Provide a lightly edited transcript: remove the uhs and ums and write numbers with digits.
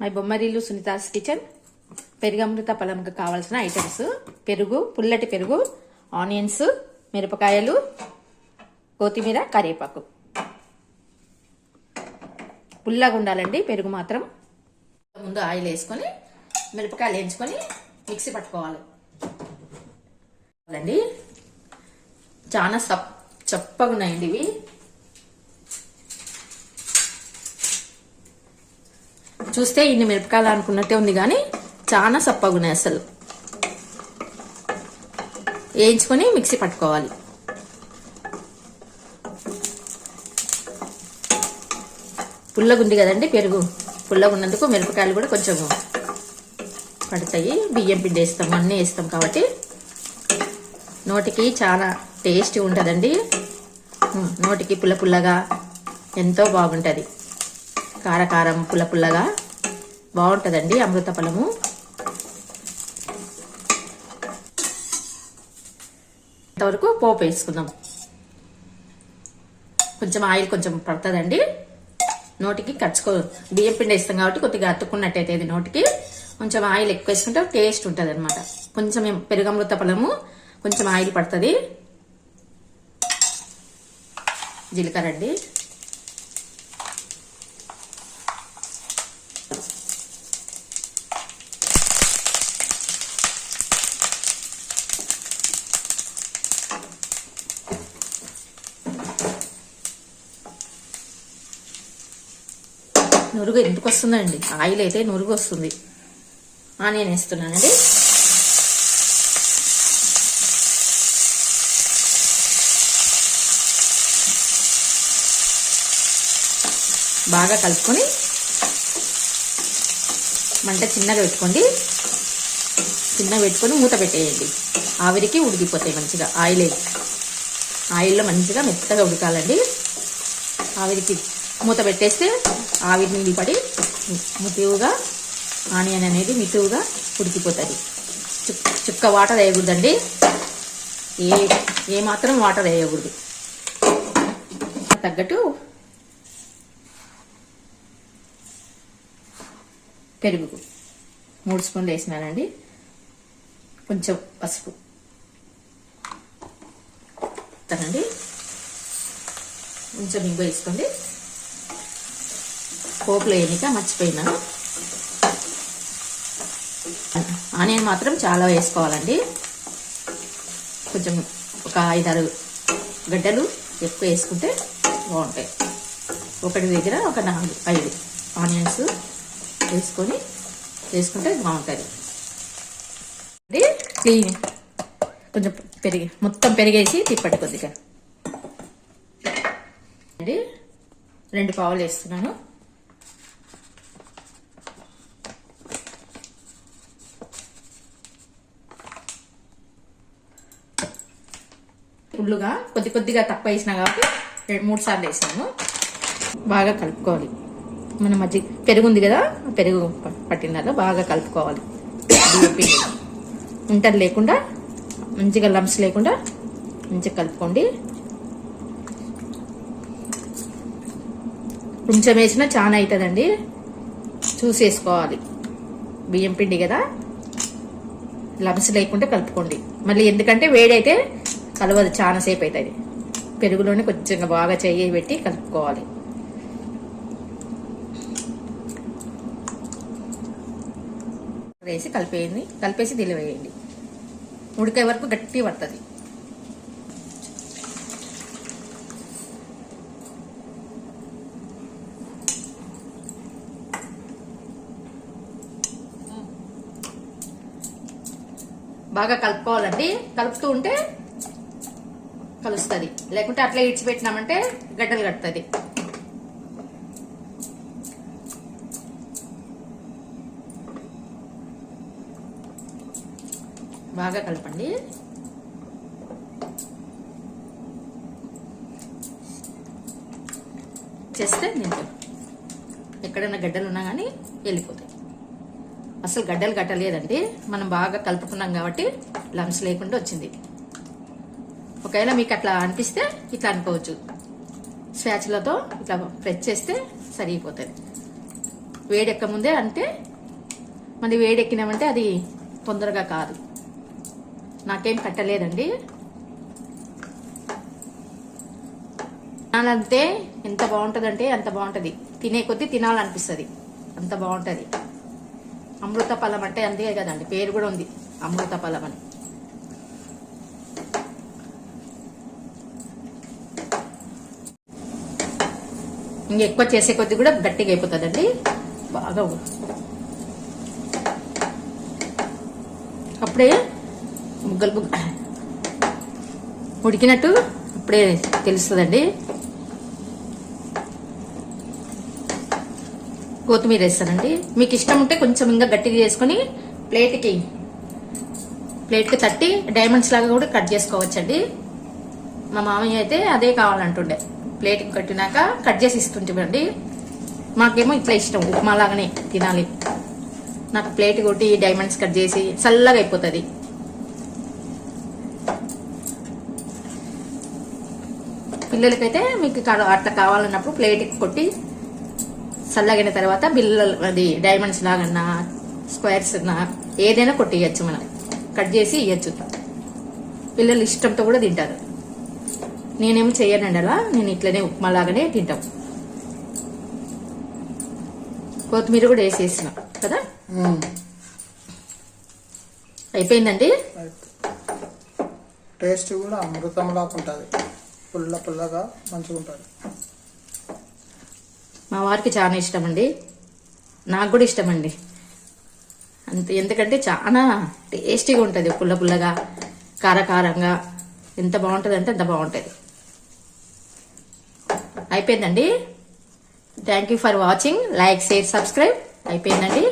My Bommarillu Sunitha's kitchen. పెరుగమృత పొలంకు కావాల్సిన ఐటమ్స్: పెరుగు, పుల్లటి పెరుగు, ఆనియన్స్, మిరపకాయలు, కొత్తిమీర, కరివేపాకు. పుల్లగా ఉండాలండి పెరుగు మాత్రం. ముందు ఆయిల్ వేసుకొని మిరపకాయలు వేయించుకొని మిక్సీ పట్టుకోవాలి అండి. చాలా చప్పగా ఉన్నాయండి ఇవి. చూస్తే ఇన్ని మిరపకాయలు అనుకున్నట్టే ఉంది కానీ చాలా సప్పగా ఉన్నాయి. అసలు వేయించుకొని మిక్సీ పట్టుకోవాలి. పుల్లగా ఉంది కదండి పెరుగు. పుల్లగా ఉన్నందుకు మిరపకాయలు కూడా కొంచెం పడతాయి. బియ్యం పిండి వేస్తాము, అన్నీ వేస్తాం కాబట్టి నోటికి చాలా టేస్టీ ఉంటుందండి. నోటికి పుల్ల పుల్లగా ఎంతో బాగుంటుంది. కారకారం పుల్ల పుల్లగా బాగుంటుందండి అమృత ఫలము. ఇంతవరకు పోపు వేసుకుందాం. కొంచెం ఆయిల్ కొంచెం పడుతుందండి. నోటికి కచ్చుకో, బియ్యం పిండి వేస్తాం కాబట్టి కొద్దిగా అతుక్కున్నట్టయితే ఇది నోటికి. కొంచెం ఆయిల్ ఎక్కువ వేసుకుంటే టేస్ట్ ఉంటుంది అనమాట. కొంచెం పెరుగమృత ఫలము కొంచెం ఆయిల్ పడుతుంది. జీలకర్ర అండి, నురుగు ఎందుకు వస్తుందండి? ఆయిల్ అయితే నురుగు వస్తుంది. ఆనియన్ వేస్తున్నానండి. బాగా కలుపుకొని మంట చిన్నగా పెట్టుకోండి. చిన్నగా పెట్టుకొని మూత పెట్టేయండి. ఆవిరికి ఉడికిపోతాయి మంచిగా. ఆయిల్లో మంచిగా మెత్తగా ఉడకాలండి. ఆవిరికి మూత పెట్టేస్తే ఆవిరి నీళ్ళు పడి మితువుగా ఆనియన్ అనేది మితువుగా ఉడికిపోతుంది. చుక్క వాటర్ వేయకూడదండి. ఏ మాత్రం వాటర్ వేయకూడదు. తగ్గట్టు పెరుగు 3 స్పూన్లు వేసినానండి. కొంచెం పసుపు తనండి. కొంచెం ఇంగు వేసుకోండి. పోపులో వేయనిక మర్చిపోయినా. ఆనియన్ మాత్రం చాలా వేసుకోవాలండి. కొంచెం ఒక 5-6 గడ్డలు ఎక్కువ వేసుకుంటే బాగుంటాయి. ఒకటి దగ్గర ఒక 4-5 ఆనియన్స్ వేసుకుంటే బాగుంటుంది. క్లీన్ కొంచెం మొత్తం పెరిగేసి తిప్పండి కొద్దిగా అండి. 2 పావులు వేస్తున్నాను. ఫుల్లుగా కొద్దిగా తక్కువ వేసినా కాబట్టి 2-3 సార్లు వేసినాను. బాగా కలుపుకోవాలి. మన పెరుగు ఉంది కదా, పెరుగు పట్టినలో బాగా కలుపుకోవాలి. ఉంటలు లేకుండా మంచిగా లంప్స్ లేకుండా మంచిగా కలుపుకోండి. కొంచెం వేసినా చాలా అవుతుందండి. చూసేసుకోవాలి. బియ్యం పిండి కదా, లంప్స్ లేకుండా కలుపుకోండి. మళ్ళీ ఎందుకంటే వేడైతే కలవదు, చాలా సేపు అవుతుంది. పెరుగులోనే కొంచెం బాగా చెయ్యి పెట్టి కలుపుకోవాలి. వేసి కలిపేసి వేయండి. ఉడికే వరకు గట్టి పడుతుంది. బాగా కలుపుకోవాలండి. కలుపుతూ ఉంటే కలుస్తుంది. లేకుంటే అట్లా ఇడిచిపెట్టినామంటే గడ్డలు కడుతుంది. బాగా కలపండి. చేస్తే నేను ఎక్కడైనా గడ్డలు ఉన్నా కానీ వెళ్ళిపోతాయి. అసలు గడ్డలు కట్టలేదండి. మనం బాగా కలుపుకున్నాం కాబట్టి లంప్స్ లేకుండా వచ్చింది. ఒకవేళ మీకు అట్లా అనిపిస్తే ఇట్లా అనుకోవచ్చు. స్పాచులాతో ఇట్లా ప్రెస్ చేస్తే సరిగిపోతుంది. వేడెక్క ముందే అంటే మరి వేడెక్కినామంటే అది తొందరగా కాదు. నాకేం కట్టలేదండి. తినాలంటే ఎంత బాగుంటుందంటే అంత బాగుంటుంది. తినే కొద్దీ తినాలనిపిస్తుంది, అంత బాగుంటుంది. అమృత ఫలం అంటే అంతే కదండి, పేరు కూడా ఉంది అమృత ఫలం అని. ఇంకెక్కువ చేసే కొద్దీ కూడా గట్టిగా అయిపోతుందండి. బాగా అప్పుడే ముగ్గలు ఉడికినట్టు అప్పుడే తెలుస్తుందండి. కొత్తిమీర వేస్తానండి. మీకు ఇష్టం ఉంటే కొంచెం ఇంకా గట్టిగా చేసుకుని ప్లేట్కి తట్టి డైమండ్స్ లాగా కూడా కట్ చేసుకోవచ్చండి. మా మామయ్య అయితే అదే కావాలంటుండే, ప్లేట్కి కట్టినాక కట్ చేసి ఇస్తుంటామండి. మాకేమో ఇట్లా ఇష్టం, ఉప్మా లాగానే తినాలి. నాకు ప్లేట్ కొట్టి డైమండ్స్ కట్ చేసి చల్లగా అయిపోతుంది. పిల్లలకైతే మీకు అట్లా కావాలన్నప్పుడు ప్లేట్కి కొట్టి చల్లగిన తర్వాత బిల్లలు అది డైమండ్స్ లాగన్నా స్క్వేర్స్ అన్నా ఏదైనా కొట్టియచ్చు, మనం కట్ చేసి ఇవ్వచ్చు. పిల్లలు ఇష్టంతో కూడా తింటారు. నేనేమో చెయ్యనండి అలా, నేను ఇట్లనే ఉప్మా లాగానే తింటాం. కొత్తిమీర కూడా వేసేసిన కదా. అయిపోయిందండి. టేస్ట్ కూడా అమృతంలా ఉంటుంది, పుల్ల పుల్లగా మంచిగా ఉంటుంది. మా వారికి చాలా ఇష్టం అండి, నాకు కూడా ఇష్టం అండి. అంతే, ఎందుకంటే చాలా టేస్టీగా ఉంటుంది, పుల్ల పుల్లగా కారకారంగా ఎంత బాగుంటుంది అంటే అంత బాగుంటుంది. అయిపోయిందండి. Thank you for watching. Like, share, subscribe. అయిపోయిందండి.